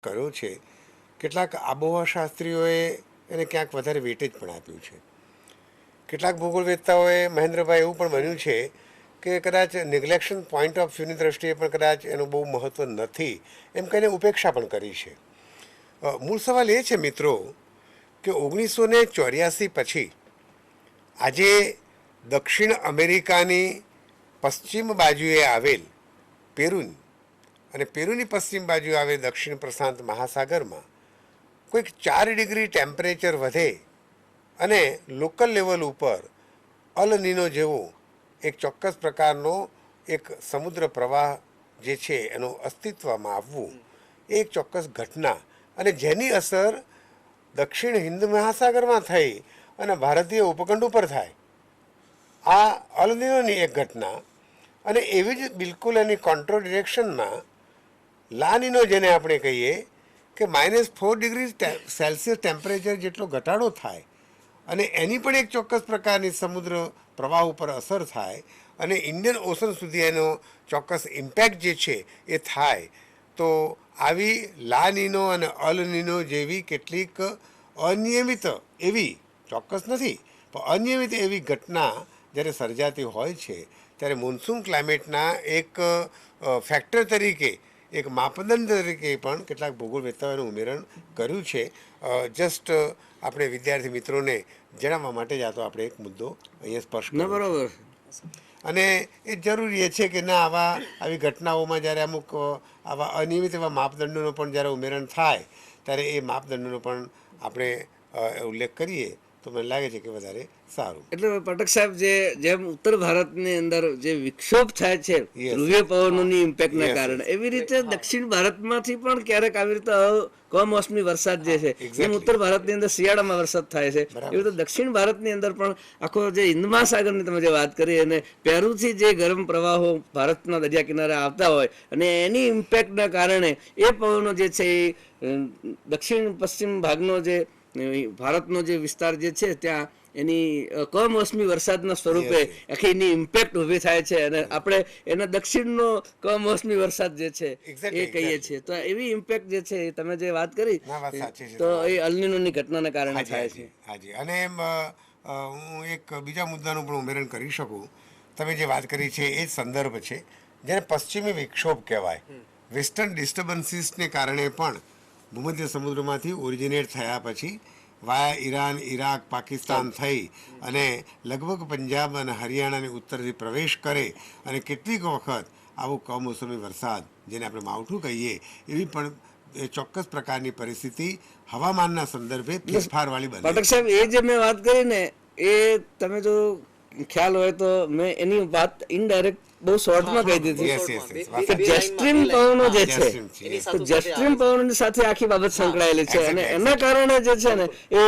કર્યો છે, કેટલાક આબોહવા શાસ્ત્રીઓએ એને ક્યાંક વધારે વેટેજ પણ આપ્યું છે. કેટલાક ભૂગોળવેત્તાઓએ મહેન્દ્રભાઈ એવું પણ બન્યું છે કે કદાચ નિગ્લેક્શન પોઈન્ટ ઓફ વ્યૂની દ્રષ્ટિએ પણ કદાચ એનું બહુ મહત્ત્વ નથી એમ કહીને ઉપેક્ષા પણ કરી છે. મૂળ સવાલ એ છે મિત્રો કે 1984 પછી આજે દક્ષિણ અમેરિકાની પશ્ચિમ બાજુએ આવેલ પેરુન અને પેરુની પશ્ચિમ બાજુએ આવેલ દક્ષિણ પ્રશાંત મહાસાગરમાં કોઈક 4 ડિગ્રી ટેમ્પરેચર વધે અને લોકલ લેવલ ઉપર અલ નીનો જેવો એક ચોક્કસ પ્રકારનો એક સમુદ્ર પ્રવાહ જે છે એનું અસ્તિત્વમાં આવવું, એક ચોક્કસ ઘટના અને જેની અસર દક્ષિણ હિન્દ મહાસાગરમાં થઈ અને ભારતીય ઉપખંડ ઉપર થાય, આ અલ નીનોની એક ઘટના. અને એવી જ બિલકુલ એની કોન્ટ્રો ડિરેક્શનમાં લા નીનો જેને આપણે કહીએ કે -4 ડિગ્રી સેલ્સિયસ ટેમ્પરેચર જેટલો ઘટાડો થાય અને એની પણ એક ચોક્કસ પ્રકારની સમુદ્ર પ્રવાહ ઉપર અસર થાય અને ઇન્ડિયન ઓશન સુધી એનો ચોક્કસ ઇમ્પેક્ટ જે છે એ થાય. તો આવી લા નીનો અને અલ નીનો જેવી કેટલીક અનિયમિત એવી, ચોક્કસ નથી પણ અનિયમિત એવી ઘટના જ્યારે સર્જાતી હોય છે ત્યારે મોન્સૂન ક્લાઇમેટના એક ફેક્ટર તરીકે, એક માપદંડ તરીકે પણ કેટલાક ભૂગોળવેત્તાઓનું ઉમેરણ કર્યું છે. જસ્ટ આપણે વિદ્યાર્થી મિત્રોને જણાવવા માટે જ આ તો આપણે એક મુદ્દો અહીંયા સ્પર્શ કર્યો. બરાબર. અને એ જરૂરી છે કે ના આવી ઘટનાઓમાં જ્યારે અમુક આવા અનિયમિત એવા માપદંડોનો પણ જ્યારે ઉમેરણ થાય ત્યારે એ માપદંડોનો પણ આપણે ઉલ્લેખ કરીએ તો મને લાગે છે કે વધારે સારું. એટલે પાઠક સાહેબ, જેમ ઉત્તર ભારતની અંદર જે વિક્ષોભ થાય છે ધ્રુવીય પવનોની ઇમ્પેક્ટના કારણે, એવી રીતે દક્ષિણ ભારતમાંથી પણ ક્યારેક આવી રીતે કમોસમી વરસાદ જે છે, જેમ ઉત્તર ભારતની અંદર શિયાળામાં વરસાદ થાય છે, એવી રીતે દક્ષિણ ભારતની અંદર પણ આખો જે હિન્દ મહાસાગરની તમે જે વાત કરી અને પેરુથી જે ગરમ પ્રવાહો ભારતના દરિયા કિનારે આવતા હોય અને એની ઇમ્પેક્ટના કારણે એ પવનો જે છે એ દક્ષિણ પશ્ચિમ ભાગનો જે ભારતનો જે વિસ્તાર જે છે ત્યાં એની કમોસમી વરસાદના સ્વરૂપે આખી એની ઇમ્પેક્ટ ઊભી થાય છે અને આપણે એના દક્ષિણનો કમોસમી વરસાદ જે છે એ કહીએ છીએ. તો એવી ઇમ્પેક્ટ જે છે એ તમે જે વાત કરી તો એ અલ નીનોની ઘટનાના કારણે થાય છે. હાજી. અને હું એક બીજા મુદ્દાનું પણ ઉમેરણ કરી શકું. તમે જે વાત કરી છે એ જ સંદર્ભ છે જેને પશ્ચિમી વિક્ષોભ કહેવાય. વેસ્ટર્ન ડિસ્ટર્બન્સીસને કારણે પણ ભૂમધ્ય સમુદ્રમાંથી ઓરિજિનેટ થયા પછી વાયા ઈરાન, ઇરાક, પાકિસ્તાન થઈ અને લગભગ પંજાબ અને હરિયાણાની ઉત્તરથી પ્રવેશ કરે અને કેટલીક વખત આવું કમોસમી વરસાદ, જેને આપણે માવઠું કહીએ, એવી પણ ચોક્કસ પ્રકારની પરિસ્થિતિ હવામાનના સંદર્ભે ફેરફારવાળી બને. પાઠક સાહેબ, એ જે મેં વાત કરી ને એ તમે જો ખ્યાલ હોય તો મેં એની વાત ઇનડાયરેક્ટ બહુ શોર્ટમાં કહી દીધી કે જેસ્ટ્રીમ પવનો જે છે, તો જેસ્ટ્રીમ પવનોની સાથે આખી બાબત સંકળાયેલી છે અને એના કારણે જે છે ને એ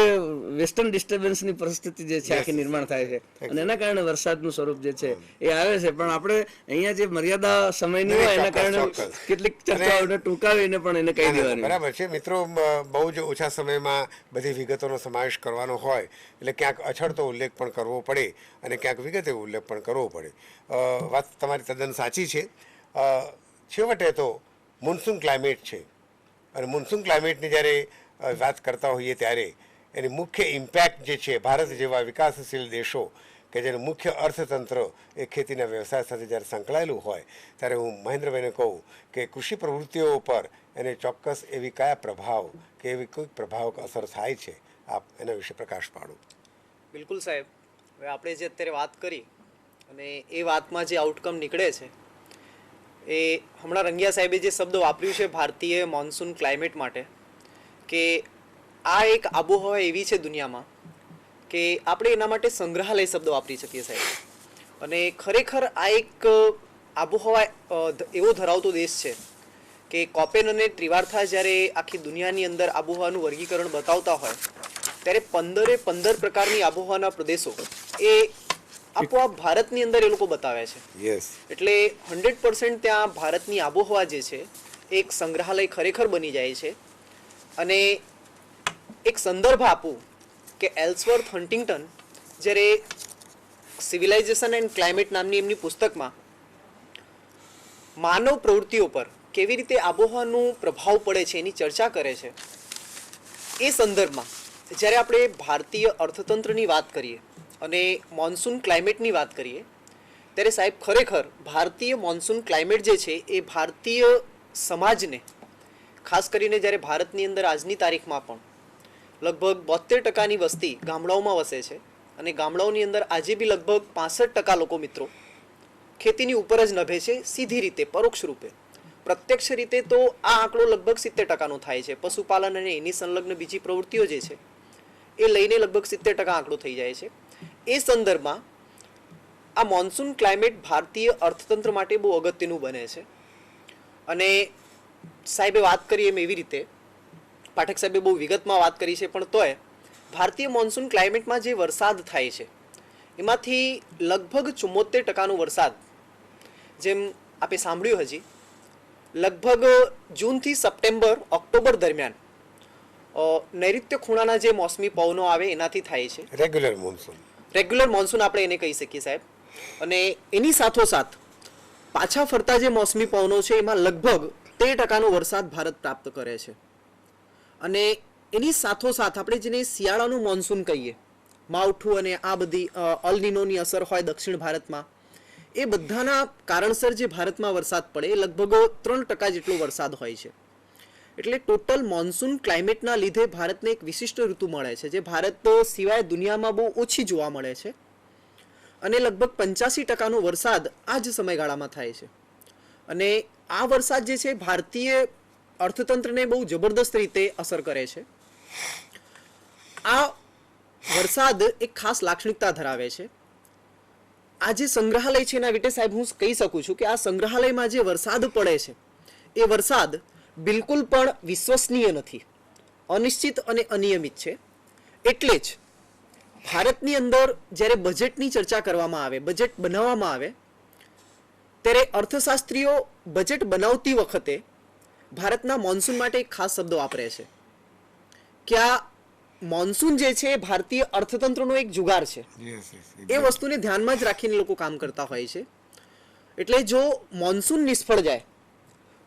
વેસ્ટર્ન ડિસ્ટર્બન્સની પરિસ્થિતિ જે છે આખી નિર્માણ થાય છે અને એના કારણે વરસાદનું સ્વરૂપ જે છે એ આવે છે. પણ આપણે અહીંયા જે મર્યાદા સમયની હોય એના કારણે કેટલીક ચર્ચાઓને ટૂંકાવીને પણ એને કહી દેવાની. બરાબર છે મિત્રો, બહુ જ ઓછા સમયમાં બધી વિગતોનો સમાવેશ કરવાનો હોય એટલે ક્યાંક અછડતો ઉલ્લેખ પણ કરવો પડે અને ક્યાંક વિગતે ઉલ્લેખ પણ કરવો પડે. વાત તમારી તદ્દન સાચી છે. છેવટે તો મોન્સૂન ક્લાઇમેટ છે અને મોન્સૂન ક્લાઇમેટની જ્યારે વાત કરતા હોઈએ ત્યારે એની મુખ્ય ઇમ્પેક્ટ જે છે ભારત જેવા વિકાસશીલ દેશો કે જેનું મુખ્ય અર્થતંત્ર એ ખેતીના વ્યવસાય સાથે જ્યારે સંકળાયેલું હોય ત્યારે હું મહેન્દ્રભાઈને કહું કે કૃષિ પ્રવૃત્તિઓ ઉપર એને ચોક્કસ એવી કયા પ્રભાવ કે એવી કોઈ પ્રભાવક અસર થાય છે, આપ એના વિશે પ્રકાશ પાડો. બિલકુલ સાહેબ, હવે આપણે જે અત્યારે વાત કરી અને એ વાતમાં જે આઉટકમ નીકળે છે એ હમણાં રંગિયા સાહેબે જે શબ્દ વાપર્યું છે ભારતીય મોન્સૂન ક્લાઇમેટ માટે, કે આ એક આબોહવા એવી છે દુનિયામાં કે આપણે એના માટે સંગ્રહાલય શબ્દ વાપરી શકીએ સાહેબ. અને ખરેખર આ એક આબોહવા એવો ધરાવતો દેશ છે કે કોપેન અને ત્રિવાર્થા જ્યારે આખી દુનિયાની અંદર આબોહવાનું વર્ગીકરણ બતાવતા હોય ત્યારે 15 પ્રકારની આબોહવાના પ્રદેશો એ આપોઆપ ભારતની અંદર એ લોકો બતાવે છે. એટલે 100% ત્યાં ભારતની આબોહવા જે છે એક સંગ્રહાલય ખરેખર બની જાય છે. અને એક સંદર્ભ આપું કે એલ્સવર્થ હન્ટિંગ્ટન જ્યારે સિવિલાઇઝેશન એન્ડ ક્લાઇમેટ નામની એમની પુસ્તકમાં માનવ પ્રવૃત્તિઓ પર કેવી રીતે આબોહવાનું પ્રભાવ પડે છે એની ચર્ચા કરે છે, એ સંદર્ભમાં જ્યારે આપણે ભારતીય અર્થતંત્રની વાત કરીએ અને મોન્સૂન ક્લાઇમેટની વાત કરીએ, ત્યારે સાહેબ ખરેખર ભારતીય મોન્સૂન ક્લાઇમેટ જે છે એ ભારતીય સમાજને, ખાસ કરીને જ્યારે ભારતની અંદર આજની તારીખમાં પણ લગભગ 72% વસ્તી ગામડાઓમાં વસે છે અને ગામડાઓની અંદર આજે બી લગભગ 65% લોકો મિત્રો ખેતીની ઉપર જ નભે છે, સીધી રીતે, પરોક્ષ રૂપે. પ્રત્યક્ષ રીતે તો આ આંકડો લગભગ 70%નો થાય છે. પશુપાલન અને એની સંલગ્ન બીજી પ્રવૃત્તિઓ જે છે એ લઈને લગભગ 70% આંકડો થઈ જાય છે. એ સંદર્ભમાં આ મોન્સૂન ક્લાઇમેટ ભારતીય અર્થતંત્ર માટે બહુ અગત્યનું બને છે. અને સાહેબે વાત કરી એમ એવી રીતે, પાઠક સાહેબે બહુ વિગતમાં વાત કરી છે, પણ તોય ભારતીય મોન્સૂન ક્લાઇમેટમાં જે વરસાદ થાય છે એમાંથી લગભગ 74%નો વરસાદ, જેમ આપે સાંભળ્યું હજી, લગભગ જૂનથી સપ્ટેમ્બર ઓક્ટોબર દરમિયાન નૈઋત્ય ખૂણાના જે મોસમી પવનો આવે એનાથી થાય છે. રેગ્યુલર મોન્સૂન આપણે એને કહી શકીએ સાહેબ. અને એની સાથોસાથ પાછા ફરતા જે મોસમી પવનો છે એમાં લગભગ 13%નો વરસાદ ભારત પ્રાપ્ત કરે છે. અને એની સાથોસાથ આપણે જેને શિયાળાનું મોન્સૂન કહીએ, માવઠું અને આ બધી અલ નીનોની અસર હોય દક્ષિણ ભારતમાં, એ બધાના કારણસર જે ભારતમાં વરસાદ પડે એ લગભગ 3% જેટલો વરસાદ હોય છે. એટલે ટોટલ મોન્સૂન ક્લાઇમેટના લીધે ભારતને એક વિશિષ્ટ ઋતુ મળે છે, જે ભારત સિવાય દુનિયામાં બહુ ઓછી જોવા મળે છે. અને લગભગ 85%નો વરસાદ આ જ સમયગાળામાં થાય છે. અને આ વરસાદ જે છે ભારતીય અર્થતંત્રને બહુ જબરદસ્ત રીતે અસર કરે છે. આ વરસાદ એક ખાસ લાક્ષણિકતા ધરાવે છે. આ જે સંગ્રહાલય છે એના વિશે સાહેબ હું કહી શકું છું કે આ સંગ્રહાલયમાં જે વરસાદ પડે છે એ વરસાદ બિલકુલ પણ વિશ્વસનીય નથી, અનિશ્ચિત અને અનિયમિત છે. એટલે જ ભારતની અંદર જ્યારે બજેટની ચર્ચા કરવામાં આવે, બજેટ બનાવવામાં આવે, ત્યારે અર્થશાસ્ત્રીઓ બજેટ બનાવતી વખતે ભારતના મોન્સૂન માટે એક ખાસ શબ્દ વાપરે છે કે આ મોન્સૂન જે છે ભારતીય અર્થતંત્રનો એક જુગાર છે. એ વસ્તુને ધ્યાનમાં જ રાખીને લોકો કામ કરતા હોય છે. એટલે જો મોન્સૂન નિષ્ફળ જાય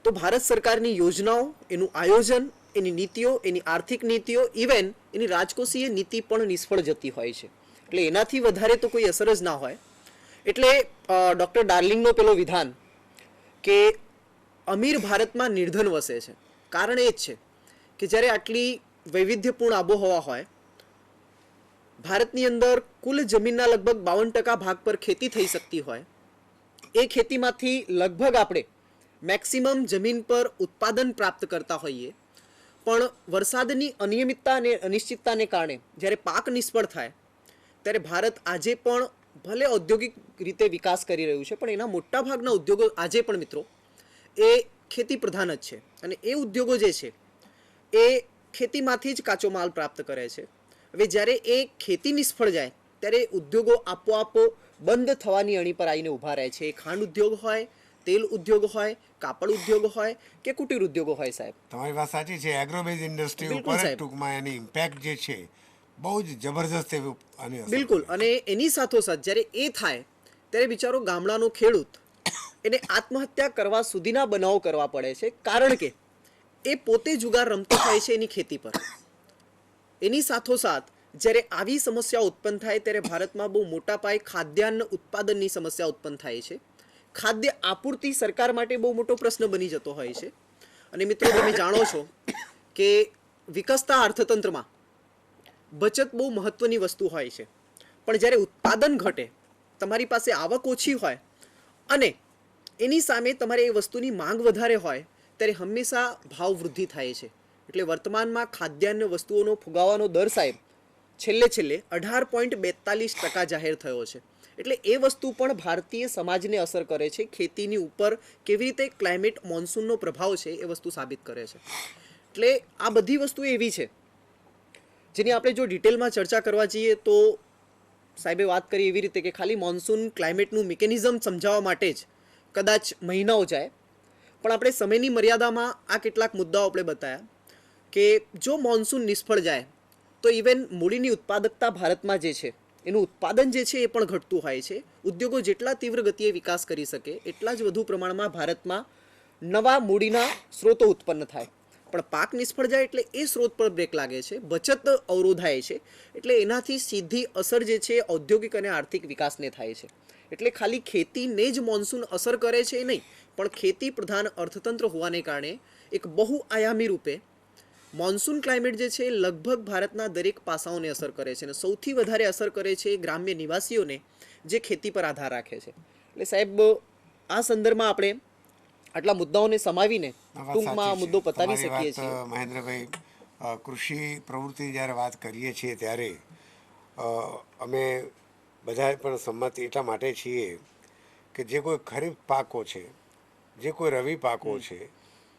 તો ભારત સરકારની યોજનાઓ, એનું આયોજન, એની નીતિઓ, એની આર્થિક નીતિઓ, ઇવન એની રાજકોષીય નીતિ પણ નિષ્ફળ જતી હોય છે. એટલે એનાથી વધારે તો કોઈ અસર જ ના હોય. એટલે ડૉક્ટર ડાર્લિંગનો પેલો વિધાન કે અમીર ભારતમાં નિર્ધન વસે છે, કારણ એ જ છે કે જ્યારે આટલી વૈવિધ્યપૂર્ણ આબોહવા હોય, ભારતની અંદર કુલ જમીનના લગભગ 52% ભાગ પર ખેતી થઈ શકતી હોય, એ ખેતીમાંથી લગભગ આપણે મેક્સિમમ જમીન પર ઉત્પાદન પ્રાપ્ત કરતા હોઈએ, પણ વરસાદની અનિયમિતતા અને અનિશ્ચિતતાને કારણે જ્યારે પાક નિષ્ફળ થાય ત્યારે ભારત આજે પણ ભલે ઔદ્યોગિક રીતે વિકાસ કરી રહ્યું છે, પણ એના મોટાભાગના ઉદ્યોગો આજે પણ મિત્રો એ ખેતી પ્રધાન જ છે. અને એ ઉદ્યોગો જે છે એ ખેતીમાંથી જ કાચો માલ પ્રાપ્ત કરે છે. હવે જ્યારે એ ખેતી નિષ્ફળ જાય ત્યારે ઉદ્યોગો આપોઆપ બંધ થવાની અણી પર આવીને ઊભા રહે છે. એ ખાંડ ઉદ્યોગ હોય, તેલ ઉદ્યોગ હોય, કાપડ ઉદ્યોગ હોય કે કુટીર ઉદ્યોગો હોય. સાહેબ તમારી વાત સાચી છે. એગ્રોબેઝ ઇન્ડસ્ટ્રી ઉપર ટૂંકમાં એની ઇમ્પેક્ટ જે છે બહુ જ જબરદસ્ત બિલકુલ. અને એની સાથોસાથ જ્યારે એ થાય ત્યારે બિચારો ગામડાનો ખેડૂત એને આત્મહત્યા કરવા સુધીના બનાવો કરવા પડે છે, કારણ કે એ પોતે જુગાર રમતો હોય છે એની ખેતી પર. એની સાથોસાથ જ્યારે આવી સમસ્યાઓ ઉત્પન્ન થાય ત્યારે ભારતમાં બહુ મોટા પાયે ખાદ્યાન્ન ઉત્પાદનની સમસ્યા ઉત્પન્ન થાય છે. ખાદ્ય આપૂર્તિ સરકાર માટે બહુ મોટો પ્રશ્ન બની જતો હોય છે. અને મિત્રો તમે જાણો છો કે વિકસતા અર્થતંત્રમાં બચત બહુ મહત્વની વસ્તુ હોય છે, પણ જ્યારે ઉત્પાદન ઘટે, તમારી પાસે આવક ઓછી હોય અને એની સામે તમારે એ વસ્તુની માંગ વધારે હોય, ત્યારે હંમેશા ભાવ વૃદ્ધિ થાય છે. એટલે વર્તમાનમાં ખાદ્યાન્ન વસ્તુઓનો ફુગાવાનો દર સાહેબ છેલ્લે 18.42% જાહેર થયો છે. એટલે એ વસ્તુ પણ ભારતીય સમાજને અસર કરે છે. ખેતીની ઉપર કેવી રીતે ક્લાઇમેટ મોન્સૂનનો પ્રભાવ છે એ વસ્તુ સાબિત કરે છે. એટલે આ બધી વસ્તુ એવી છે જેની આપણે જો ડિટેલમાં ચર્ચા કરવા જઈએ તો સાહેબે વાત કરી એવી રીતે કે ખાલી મોન્સૂન ક્લાઇમેટનું મિકેનિઝમ સમજાવવા માટે જ કદાચ મહિનાઓ જાય, પણ આપણે સમયની મર્યાદામાં આ કેટલાક મુદ્દાઓ આપણે બતાવ્યા કે જો મોન્સૂન નિષ્ફળ જાય તો ઇવન મૂડીની ઉત્પાદકતા ભારતમાં જે છે એનું ઉત્પાદન જે છે એ પણ ઘટતું હોય છે. ઉદ્યોગો જેટલા તીવ્ર ગતિએ વિકાસ કરી શકે એટલા જ વધુ પ્રમાણમાં ભારતમાં નવા મૂડીના સ્ત્રોતો ઉત્પન્ન થાય. પણ પાક નિષ્ફળ જાય એટલે એ સ્ત્રોત પર બ્રેક લાગે છે, બચત અવરોધાય છે, એટલે એનાથી સીધી અસર જે છે ઔદ્યોગિક અને આર્થિક વિકાસને થાય છે. એટલે ખાલી ખેતીને જ મોન્સૂન અસર કરે છે નહીં, પણ ખેતી પ્રધાન અર્થતંત્ર હોવાને કારણે એક બહુઆયામી રૂપે મોન્સૂન ક્લાઇમેટ જે છે લગભગ ભારતના દરેક પાસાઓને અસર કરે છે અને સૌથી વધારે અસર કરે છે ગ્રામ્ય નિવાસીઓને જે ખેતી પર આધાર રાખે છે. એટલે સાહેબ, આ સંદર્ભમાં આપણે આટલા મુદ્દાઓને સમાવીને ટૂંકમાં આ મુદ્દો પતાવી શકીએ છીએ. મહેન્દ્રભાઈ, કૃષિ પ્રવૃત્તિ જ્યારે વાત કરીએ છીએ ત્યારે અમે બધા પણ સંમત એટલા માટે છીએ કે જે કોઈ ખરીફ પાકો છે, જે કોઈ રવિ પાકો છે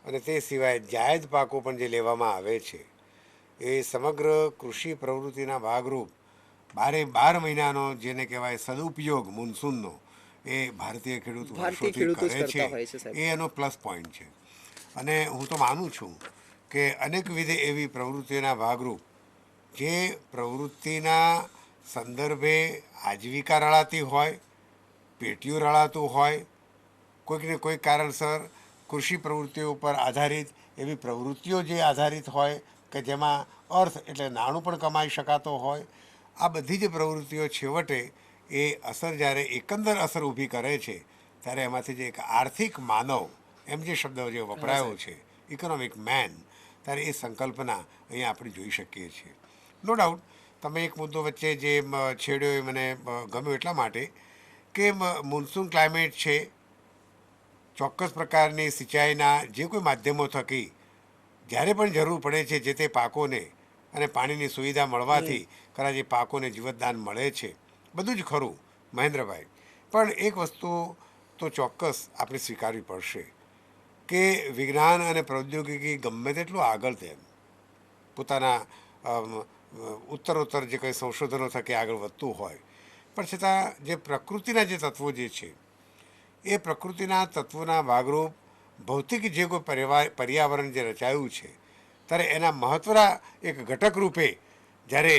અને તે સિવાય જાયદ પાકો પણ જે લેવામાં આવે છે, એ સમગ્ર કૃષિ પ્રવૃત્તિના ભાગરૂપ 12 મહિનાનો જેને કહેવાય સદુપયોગ મોન્સૂનનો એ ભારતીય ખેડૂત વર્ષોથી કરે છે. એ એનો પ્લસ પોઈન્ટ છે. અને હું તો માનું છું કે અનેકવિધ એવી પ્રવૃત્તિઓના ભાગરૂપ જે પ્રવૃત્તિના સંદર્ભે આજીવિકા રળાતી હોય, પેટીઓ રળાતું હોય, કોઈકને કોઈક કારણસર કૃષિ પ્રવૃત્તિઓ ઉપર આધારિત એવી પ્રવૃત્તિઓ જે આધારિત હોય કે જેમાં અર્થ એટલે નાણું પણ કમાઈ શકાતો હોય, આ બધી જ પ્રવૃત્તિઓ છેવટે એ અસર જ્યારે એકંદર અસર ઊભી કરે છે ત્યારે એમાંથી જે એક આર્થિક માનવ એમ જે શબ્દ જે વપરાયો છે, ઇકોનોમિક મેન, ત્યારે એ સંકલ્પના અહીંયા આપણે જોઈ શકીએ છીએ. નો ડાઉટ તમે એક મુદ્દો વચ્ચે જે છેડ્યો એ મને ગમ્યો એટલા માટે કે મોન્સૂન ક્લાઇમેટ છે, ચોક્કસ પ્રકારની સિંચાઈના જે કોઈ માધ્યમો થકી જ્યારે પણ જરૂર પડે છે જે તે પાકોને અને પાણીની સુવિધા મળવાથી ખરા જે પાકોને જીવતદાન મળે છે, બધું જ ખરું મહેન્દ્રભાઈ. પણ એક વસ્તુ તો ચોક્કસ આપણે સ્વીકારવી પડશે કે વિજ્ઞાન અને પ્રૌદ્યોગિકી ગમે તેટલું આગળ તેમ પોતાના ઉત્તરોત્તર જે કંઈ સંશોધનો થકી આગળ વધતું હોય, પણ છતાં જે પ્રકૃતિના જે તત્વો જે છે એ પ્રકૃતિના તત્વોના ભાગરૂપ ભૌતિક જે કોઈ પર્યાવરણ જે રચાયું છે ત્યારે એના મહત્વના એક ઘટક રૂપે જ્યારે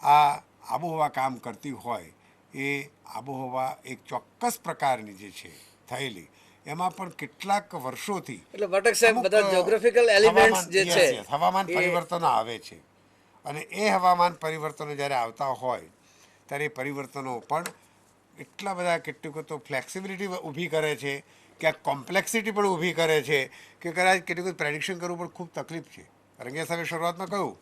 આ આબોહવા કામ કરતી હોય, એ આબોહવા એક ચોક્કસ પ્રકારની જે છે થયેલી એમાં પણ કેટલાક વર્ષોથી એટલે વટક સાહેબ બધા જ્યોગ્રાફિકલ એલિમેન્ટ્સ જે છે હવામાન પરિવર્તનો આવે છે. અને એ હવામાન પરિવર્તનો જ્યારે આવતા હોય ત્યારે એ પરિવર્તનો પણ એટલા બધા કેટલીક તો ફ્લેક્સિબિલિટી ઊભી કરે છે, ક્યાંક કોમ્પ્લેક્સિટી પણ ઊભી કરે છે કે કદાચ કેટલીક પ્રેડિક્શન કરવું પણ ખૂબ તકલીફ છે. રંગિયા સાહેબે શરૂઆતમાં કહ્યું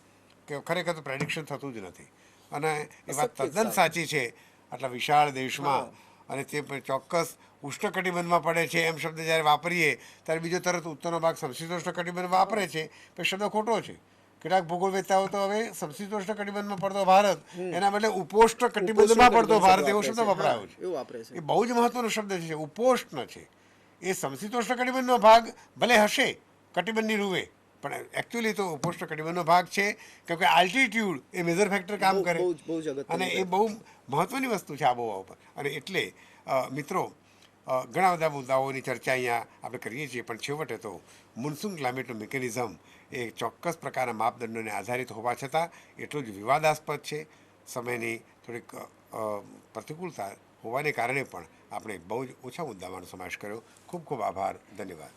કે ખરેખર તો પ્રેડિક્શન થતું જ નથી અને એ વાત તદ્દન સાચી છે. આટલા વિશાળ દેશમાં અને તે ચોક્કસ ઉષ્ણકટિબંધમાં પડે છે એમ શબ્દ જ્યારે વાપરીએ ત્યારે બીજો તરત ઉત્તરનો ભાગ સમશીતોષ્ણ કટિબંધ વાપરે છે, પણ શબ્દ ખોટો છે. કેટલાક ભૂગોળવેત્તાઓ તો હવે સમશીતોષ્ણ કટિબંધમાં પડતો ભારત એના બદલે ઉપોષ્ણ કટિબંધમાં પડતો ભારત એવો શબ્દ વપરાયો છે. એ બહુ જ મહત્વનો શબ્દ છે. ઉપોષ્ણ છે એ સમશીતોષ્ણ કટિબંધનો ભાગ ભલે હશે કટિબંધની રૂવે, પણ એકચ્યુઅલી તો ઉપોષ્ણ કટિબંધનો ભાગ છે કેમ કે આલ્ટિટ્યુડ એ મેજર ફેક્ટર કામ કરે અને એ બહુ મહત્વની વસ્તુ છે આબોહવા ઉપર. અને એટલે મિત્રો ઘણા બધા મુદ્દાઓની ચર્ચા અહીંયા આપણે કરીએ છીએ, પણ છેવટે તો મોન્સૂન ક્લાઇમેટનું મિકેનિઝમ એ ચોક્કસ પ્રકારના માપદંડોને આધારિત હોવા છતાં એટલું જ વિવાદાસ્પદ છે. સમયની થોડીક પ્રતિકૂળતા હોવાને કારણે પણ આપણે બહુ જ ઓછા મુદ્દામાં સમાવેશ કર્યો. ખૂબ ખૂબ આભાર, ધન્યવાદ.